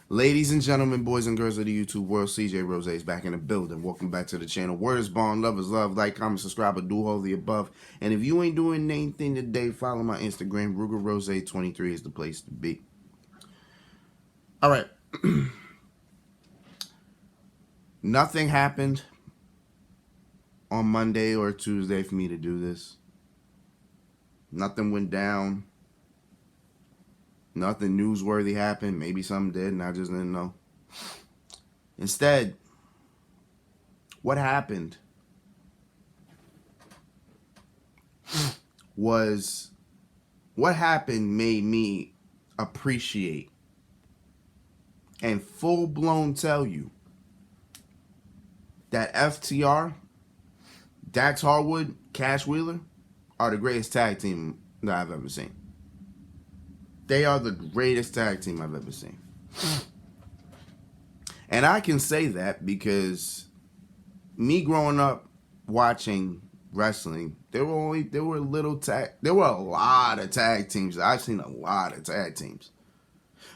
Ladies and gentlemen, boys and girls of the YouTube world, CJ Rose is back in the building. Welcome back to the channel. Word is bond, love is love. Like, comment, subscribe, or do all the above. And if you ain't doing anything today, follow my Instagram. Ruger Rose 23 is the place to be. All right. Nothing happened on Monday or Tuesday for me to do this. Nothing went down. Nothing newsworthy happened. Maybe something did and I just didn't know. Instead, what happened made me appreciate and full-blown tell you that FTR, Dax Harwood, Cash Wheeler are the greatest tag team that I've ever seen. They are the greatest tag team I've ever seen. And I can say that because me growing up watching wrestling, there were a lot of tag teams. I've seen a lot of tag teams.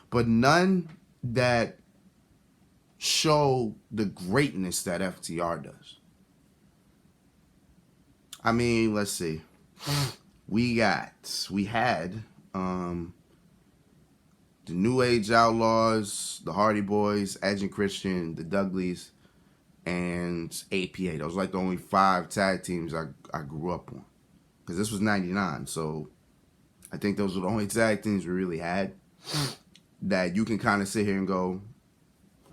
But none that show the greatness that FTR does. I mean, let's see. We had the New Age Outlaws, the Hardy Boys, Edge and Christian, the Dudleys, and APA. Those were like the only 5 tag teams I grew up on. Because this was 99, so I think those were the only tag teams we really had that you can kind of sit here and go,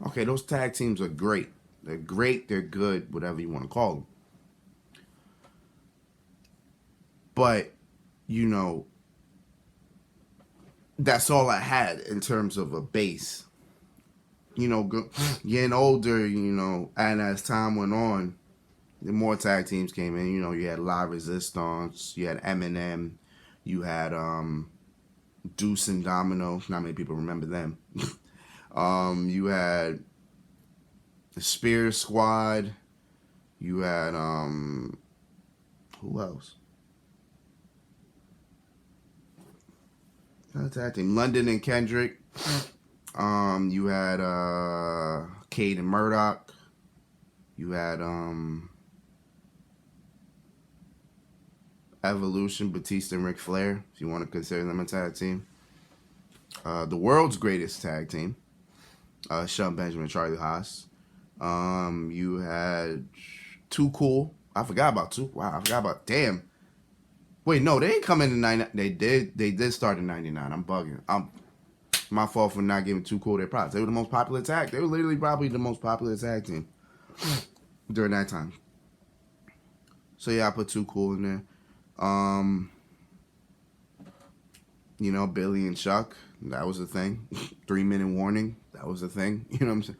okay, those tag teams are great. They're great, they're good, whatever you want to call them. But, you know, that's all I had in terms of a base. You know, getting older, you know, and as time went on, the more tag teams came in. You know, you had La Resistance, you had Eminem, you had Deuce and Domino. Not many people remember them. You had the Spear Squad. You had who else? Tag team. London and Kendrick. You had Cade and Murdoch. You had Evolution, Batista and Ric Flair, if you want to consider them a tag team. The world's greatest tag team. Shelton Benjamin and Charlie Haas. You had Too Cool. I forgot about Too. Wow, I forgot about. Damn. Wait, no, they ain't come in 99. They did start in 99. I'm bugging. My fault for not giving Too Cool their props. They were the most popular tag. They were literally probably the most popular tag team during that time. So yeah, I put Too Cool in there. You know, Billy and Chuck, that was a thing. 3-minute warning, that was a thing. You know what I'm saying?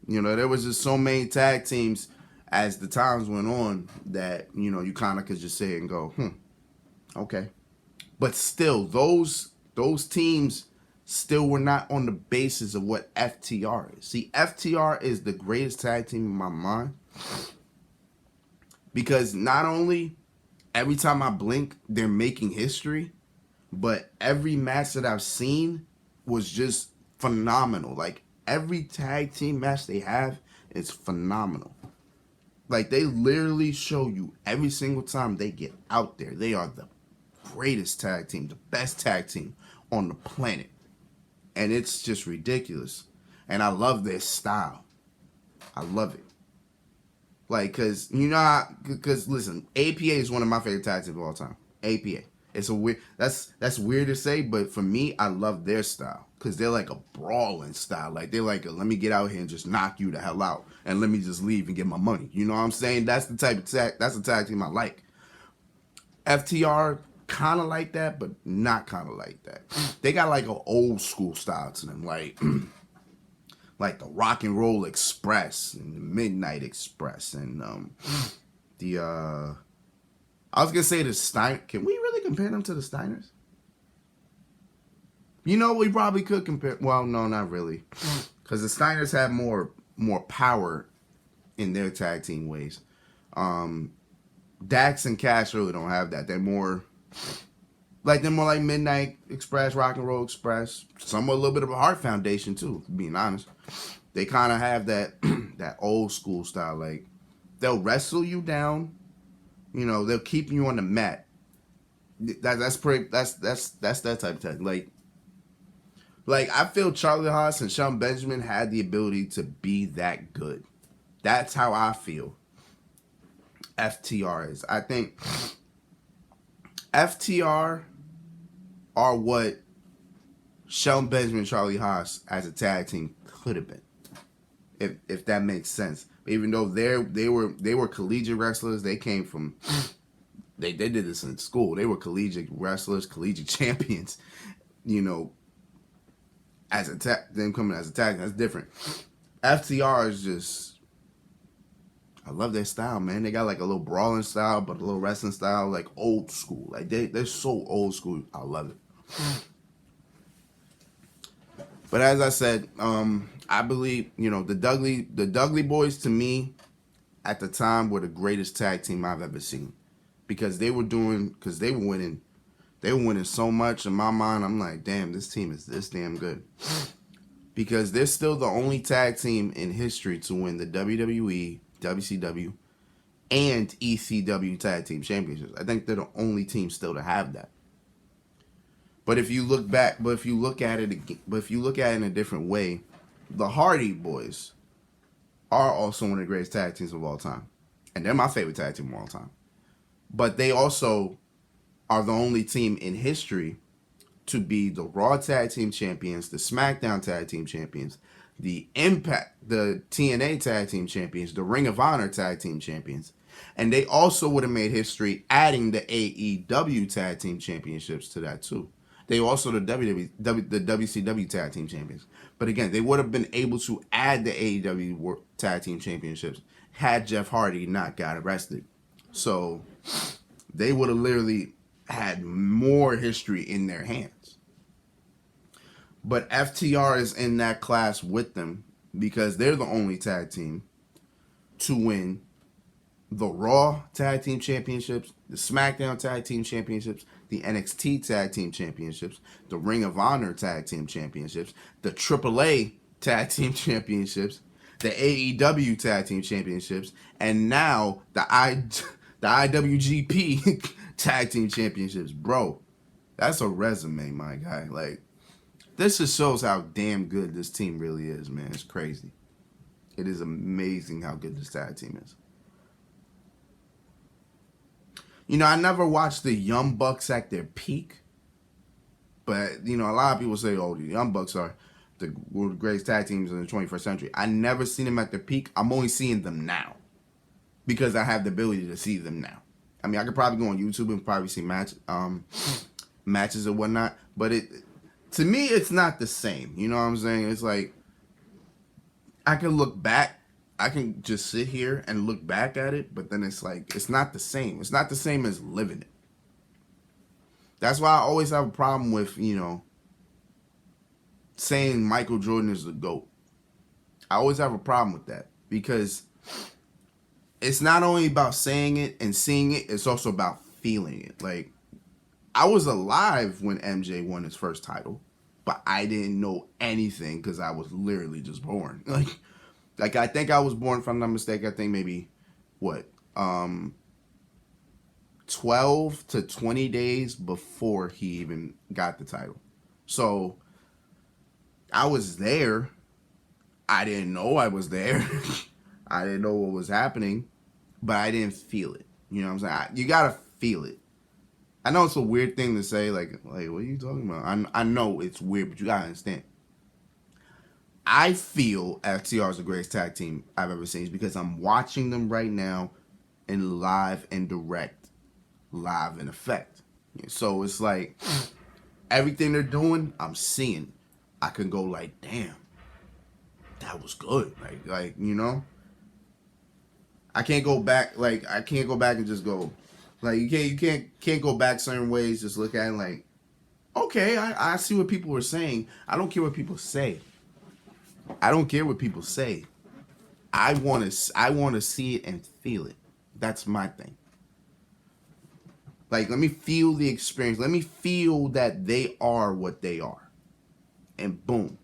You know, there was just so many tag teams as the times went on that, you know, you kind of could just sit and go, okay. But still, those teams still were not on the basis of what FTR is. See, FTR is the greatest tag team in my mind because not only every time I blink, they're making history, but every match that I've seen was just phenomenal. Like, every tag team match they have is phenomenal. Like, they literally show you every single time they get out there, they are the greatest tag team, the best tag team on the planet. And it's just ridiculous. And I love their style. I love it. Like, cause you know, cause listen, APA is one of my favorite tag teams of all time. APA. It's a weird. That's weird to say, but for me, I love their style because they're like a brawling style. Like they're like, let me get out here and just knock you the hell out, and let me just leave and get my money. You know what I'm saying? That's the type of tag. That's the tag team I like. FTR kind of like that, but not kind of like that. They got like an old school style to them, like like the Rock and Roll Express and the Midnight Express and I was gonna say the Stein. Can we really compare them to the Steiners? You know, we probably could compare. Well, no, not really, because the Steiners have more power in their tag team ways. Dax and Cash really don't have that. They're more Like they're more like Midnight Express, Rock and Roll Express. Somewhat a little bit of a Heart Foundation too. Being honest, they kind of have that that old school style. Like they'll wrestle you down. You know, they'll keep you on the mat. That's pretty. That's that type of tech. Like I feel Charlie Haas and Shelton Benjamin had the ability to be that good. That's how I feel. FTR is. I think FTR are what Shelton Benjamin and Charlie Haas as a tag team could have been, if that makes sense. Even though they were collegiate wrestlers, they came from they did this in school. They were collegiate wrestlers, collegiate champions. You know, as a them coming as a tag team, that's different. FTR is just. I love their style, man. They got like a little brawling style, but a little wrestling style, like old school. Like they're so old school. I love it. But as I said, I believe the Dudley Boys to me at the time were the greatest tag team I've ever seen because they were winning. They were winning so much in my mind. I'm like, damn, this team is this damn good because they're still the only tag team in history to win the WWE, WCW, and ECW tag team championships. I think they're the only team still to have that. But if you look at it in a different way, the Hardy Boys are also one of the greatest tag teams of all time, and they're my favorite tag team of all time. But they also are the only team in history to be the Raw Tag Team Champions, the SmackDown Tag Team Champions, the TNA Tag Team Champions, the Ring of Honor Tag Team Champions. And they also would have made history adding the AEW Tag Team Championships to that too. They also the WCW Tag Team Champions. But again, they would have been able to add the AEW Tag Team Championships had Jeff Hardy not got arrested. So they would have literally had more history in their hands. But FTR is in that class with them because they're the only tag team to win the Raw Tag Team Championships, the SmackDown Tag Team Championships, the NXT Tag Team Championships, the Ring of Honor Tag Team Championships, the AAA Tag Team Championships, the AEW Tag Team Championships, and now the IWGP Tag Team Championships. Bro, that's a resume, my guy. Like, this just shows how damn good this team really is, man. It's crazy. It is amazing how good this tag team is. You know, I never watched the Young Bucks at their peak. But, you know, a lot of people say, oh, the Young Bucks are the greatest tag teams in the 21st century. I never seen them at their peak. I'm only seeing them now. Because I have the ability to see them now. I mean, I could probably go on YouTube and probably see matches or whatnot. But to me, it's not the same. You know what I'm saying? It's like, I can look back. I can just sit here and look back at it. But then it's like, it's not the same. It's not the same as living it. That's why I always have a problem with, you know, saying Michael Jordan is the GOAT. I always have a problem with that. Because it's not only about saying it and seeing it, it's also about feeling it. Like, I was alive when MJ won his first title, but I didn't know anything because I was literally just born. Like I think I was born, if I'm not mistaken, I think maybe, 12 to 20 days before he even got the title. So, I was there. I didn't know I was there. I didn't know what was happening, but I didn't feel it. You know what I'm saying? You gotta feel it. I know it's a weird thing to say, like what are you talking about? I know it's weird, but you gotta understand. I feel FTR is the greatest tag team I've ever seen because I'm watching them right now in live and direct, live in effect. So it's like everything they're doing, I'm seeing. I can go like, damn, that was good. Like you know. I can't go back. Like I can't go back and just go. Like you can't go back certain ways. Just look at it like, okay, I see what people were saying. I don't care what people say. I don't care what people say. I want to see it and feel it. That's my thing. Like, let me feel the experience. Let me feel that they are what they are. And boom.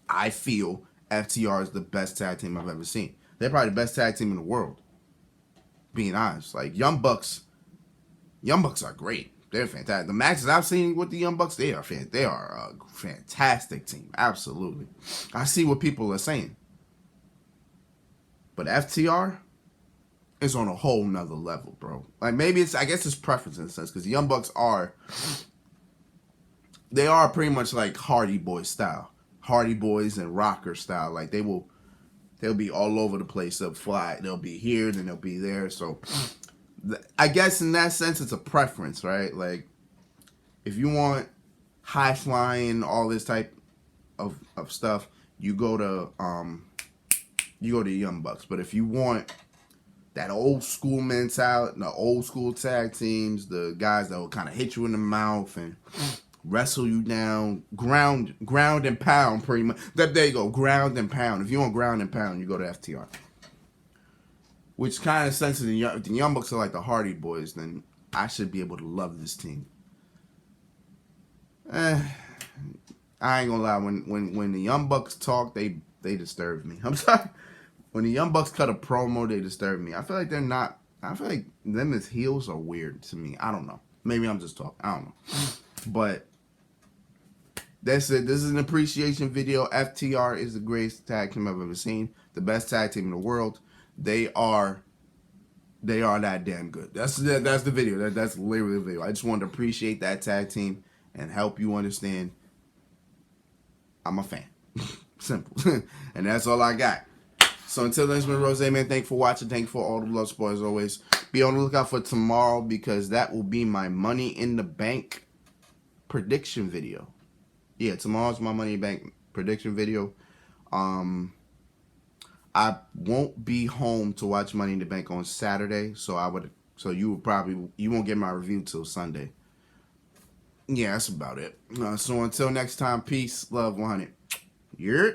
I feel FTR is the best tag team I've ever seen. They're probably the best tag team in the world. Being honest. Like, Young Bucks are great. They're fantastic. The matches I've seen with the Young Bucks, they are a fantastic team. Absolutely. I see what people are saying. But FTR is on a whole nother level, bro. Like, maybe I guess it's preference in a sense, because the Young Bucks are pretty much like Hardy Boys style. Hardy Boys and Rocker style. Like, they'll be all over the place. They'll fly. They'll be here, then they'll be there. So I guess in that sense, it's a preference, right? Like, if you want high flying, all this type of stuff, you go to Young Bucks. But if you want that old school mentality, the old school tag teams, the guys that will kind of hit you in the mouth and wrestle you down, ground and pound, pretty much. There you go, ground and pound. If you want ground and pound, you go to FTR. Which kind of sense the Young Bucks are like the Hardy Boys, then I should be able to love this team. I ain't gonna lie, when the Young Bucks talk, they disturb me. I'm sorry. When the Young Bucks cut a promo, they disturb me. I feel like them as heels are weird to me. I don't know. Maybe I'm just talking. I don't know. But that's it. This is an appreciation video. FTR is the greatest tag team I've ever seen. The best tag team in the world. They are that damn good. That's the video. That's literally the video. I just wanted to appreciate that tag team and help you understand I'm a fan. Simple. And that's all I got. So until then, it's been Rose, man. Thank you for watching. Thank you for all the love, support as always. Be on the lookout for tomorrow because that will be my Money in the Bank prediction video. Yeah, tomorrow's my Money in the Bank prediction video. I won't be home to watch Money in the Bank on Saturday, so you won't get my review till Sunday. Yeah, that's about it. So until next time, peace, love, 100. Yeah.